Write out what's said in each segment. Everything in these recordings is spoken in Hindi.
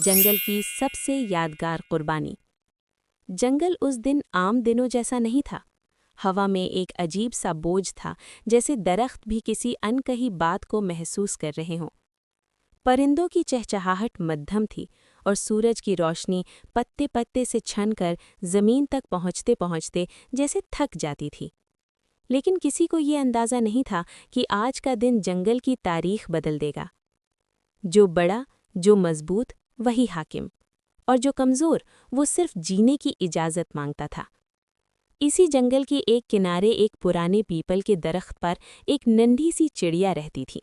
जंगल की सबसे यादगार कुर्बानी। जंगल उस दिन आम दिनों जैसा नहीं था। हवा में एक अजीब सा बोझ था, जैसे दरख्त भी किसी अनकही बात को महसूस कर रहे हों। परिंदों की चहचहाहट मध्यम थी और सूरज की रोशनी पत्ते पत्ते से छनकर जमीन तक पहुंचते पहुंचते जैसे थक जाती थी। लेकिन किसी को ये अंदाज़ा नहीं था कि आज का दिन जंगल की तारीख बदल देगा। जो बड़ा, जो मजबूत, वही हाकिम, और जो कमज़ोर, वो सिर्फ जीने की इजाज़त मांगता था। इसी जंगल के एक किनारे एक पुराने पीपल के दरख्त पर एक नन्ही सी चिड़िया रहती थी।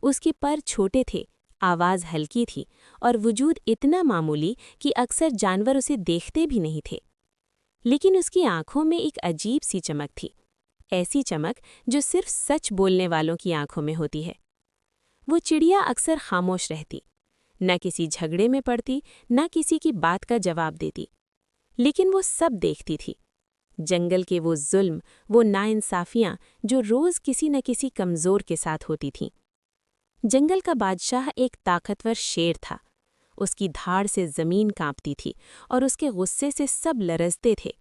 उसके पर छोटे थे, आवाज़ हल्की थी और वजूद इतना मामूली कि अक्सर जानवर उसे देखते भी नहीं थे। लेकिन उसकी आंखों में एक अजीब सी चमक थी, ऐसी चमक जो सिर्फ सच बोलने वालों की आंखों में होती है। वो चिड़िया अक्सर खामोश रहती, न किसी झगड़े में पड़ती, न किसी की बात का जवाब देती, लेकिन वो सब देखती थी। जंगल के वो जुल्म, वो नाइंसाफियां जो रोज किसी न किसी कमजोर के साथ होती थीं। जंगल का बादशाह एक ताकतवर शेर था। उसकी धाड़ से जमीन कांपती थी और उसके गुस्से से सब लरजते थे।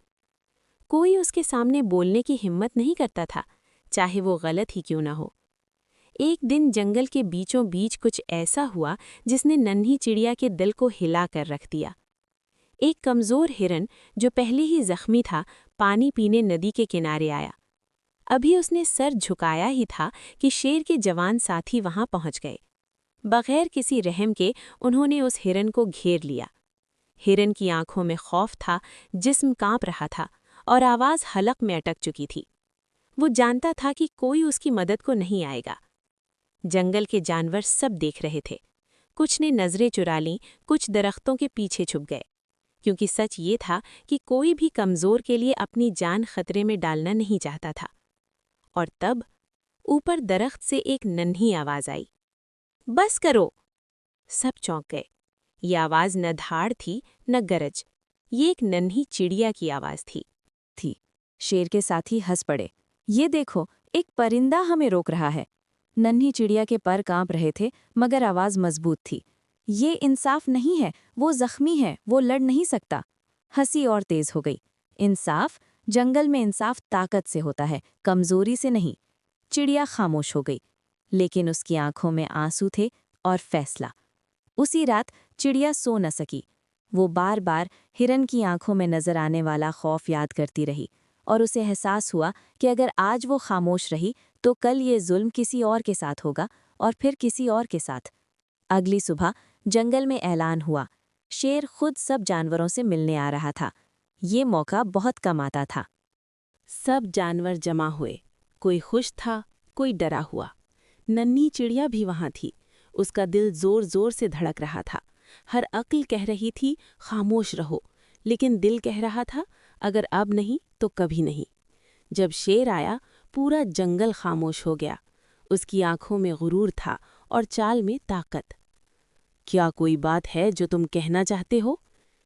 कोई उसके सामने बोलने की हिम्मत नहीं करता था, चाहे वो गलत ही क्यों न हो। एक दिन जंगल के बीचों बीच कुछ ऐसा हुआ जिसने नन्ही चिड़िया के दिल को हिला कर रख दिया। एक कमज़ोर हिरन, जो पहले ही जख्मी था, पानी पीने नदी के किनारे आया। अभी उसने सर झुकाया ही था कि शेर के जवान साथी वहां पहुंच गए। बगैर किसी रहम के उन्होंने उस हिरन को घेर लिया। हिरन की आंखों में खौफ था, जिस्म कांप रहा था और आवाज़ हलक में अटक चुकी थी। वो जानता था कि कोई उसकी मदद को नहीं आएगा। जंगल के जानवर सब देख रहे थे। कुछ ने नजरें चुरा लीं, कुछ दरख्तों के पीछे छुप गए, क्योंकि सच ये था कि कोई भी कमज़ोर के लिए अपनी जान खतरे में डालना नहीं चाहता था। और तब ऊपर दरख्त से एक नन्ही आवाज़ आई, बस करो। सब चौंक गए। ये आवाज़ न धाड़ थी, न गरज। ये एक नन्ही चिड़िया की आवाज़ थी। शेर के साथी हंस पड़े। ये देखो, एक परिंदा हमें रोक रहा है। नन्ही चिड़िया के पर कांप रहे थे, मगर आवाज मजबूत थी। ये इंसाफ नहीं है, वो जख्मी है, वो लड़ नहीं सकता। हंसी और तेज हो गई। इंसाफ, जंगल में इंसाफ ताकत से होता है, कमजोरी से नहीं। चिड़िया खामोश हो गई, लेकिन उसकी आंखों में आंसू थे और फैसला। उसी रात चिड़िया सो न सकी। वो बार बार हिरन की आंखों में नजर आने वाला खौफ याद करती रही, और उसे एहसास हुआ कि अगर आज वो खामोश रही तो कल ये जुल्म किसी और के साथ होगा, और फिर किसी और के साथ। अगली सुबह जंगल में ऐलान हुआ। शेर खुद सब जानवरों से मिलने आ रहा था। ये मौका बहुत कम आता था। सब जानवर जमा हुए। कोई खुश था, कोई डरा हुआ। नन्ही चिड़िया भी वहां थी। उसका दिल जोर जोर से धड़क रहा था। हर अक्ल कह रही थी खामोश रहो, लेकिन दिल कह रहा था अगर अब नहीं तो कभी नहीं। जब शेर आया, पूरा जंगल खामोश हो गया। उसकी आंखों में गुरूर था और चाल में ताकत। क्या कोई बात है जो तुम कहना चाहते हो?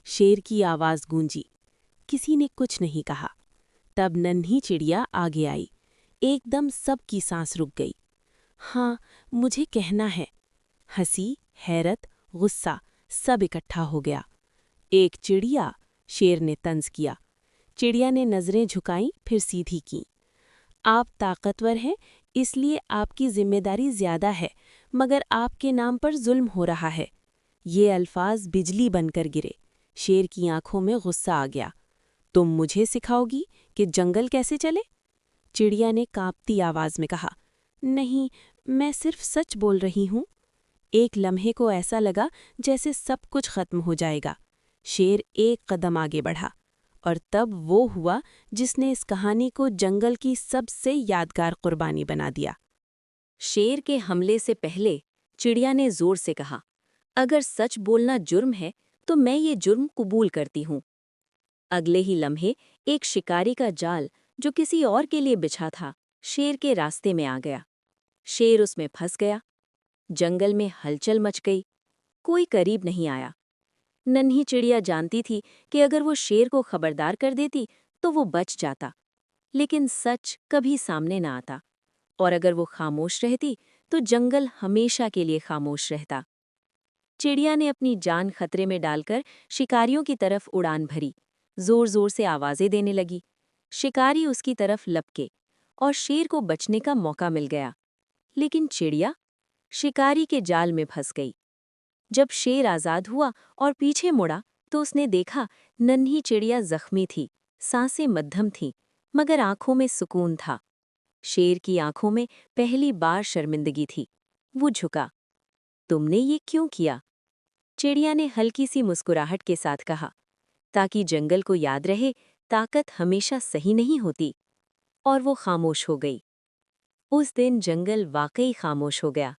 शेर की आवाज़ गूंजी। किसी ने कुछ नहीं कहा। तब नन्ही चिड़िया आगे आई। एकदम सबकी सांस रुक गई। हाँ, मुझे कहना है। हंसी, हैरत, गुस्सा सब इकट्ठा हो गया। एक चिड़िया, शेर ने तंज किया। चिड़िया ने नजरें झुकाईं, फिर सीधी की। आप ताकतवर हैं, इसलिए आपकी जिम्मेदारी ज्यादा है, मगर आपके नाम पर जुल्म हो रहा है। ये अल्फाज बिजली बनकर गिरे। शेर की आंखों में गुस्सा आ गया। तुम मुझे सिखाओगी कि जंगल कैसे चले? चिड़िया ने कांपती आवाज में कहा, नहीं, मैं सिर्फ सच बोल रही हूँ। एक लम्हे को ऐसा लगा जैसे सब कुछ खत्म हो जाएगा। शेर एक कदम आगे बढ़ा, और तब वो हुआ जिसने इस कहानी को जंगल की सबसे यादगार कुर्बानी बना दिया। शेर के हमले से पहले चिड़िया ने जोर से कहा, अगर सच बोलना जुर्म है तो मैं ये जुर्म कबूल करती हूँ। अगले ही लम्हे एक शिकारी का जाल, जो किसी और के लिए बिछा था, शेर के रास्ते में आ गया। शेर उसमें फंस गया। जंगल में हलचल मच गई। कोई करीब नहीं आया। नन्ही चिड़िया जानती थी कि अगर वो शेर को खबरदार कर देती तो वो बच जाता, लेकिन सच कभी सामने न आता, और अगर वो खामोश रहती तो जंगल हमेशा के लिए खामोश रहता। चिड़िया ने अपनी जान खतरे में डालकर शिकारियों की तरफ उड़ान भरी, जोर जोर से आवाजें देने लगी। शिकारी उसकी तरफ लपके और शेर को बचने का मौका मिल गया, लेकिन चिड़िया शिकारी के जाल में फंस गई। जब शेर आजाद हुआ और पीछे मुड़ा तो उसने देखा नन्ही चिड़िया जख्मी थी, सांसें मध्यम थीं, मगर आंखों में सुकून था। शेर की आंखों में पहली बार शर्मिंदगी थी। वो झुका। तुमने ये क्यों किया? चिड़िया ने हल्की सी मुस्कुराहट के साथ कहा, ताकि जंगल को याद रहे ताकत हमेशा सही नहीं होती। और वो खामोश हो गई। उस दिन जंगल वाकई खामोश हो गया।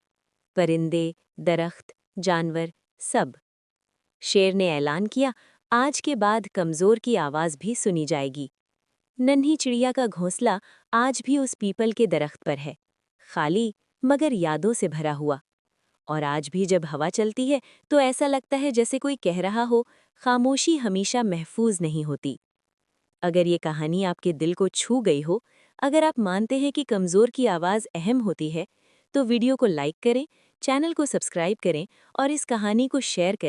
परिंदे, दरख्त, जानवर, सब। शेर ने ऐलान किया, आज के बाद कमजोर की आवाज भी सुनी जाएगी। नन्ही चिड़िया का घोंसला आज भी उस पीपल के दरख्त पर है, खाली मगर यादों से भरा हुआ। और आज भी जब हवा चलती है तो ऐसा लगता है जैसे कोई कह रहा हो, खामोशी हमेशा महफूज नहीं होती। अगर ये कहानी आपके दिल को छू गई हो, अगर आप मानते हैं कि कमज़ोर की आवाज़ अहम होती है, तो वीडियो को लाइक करें, चैनल को सब्सक्राइब करें और इस कहानी को शेयर करें।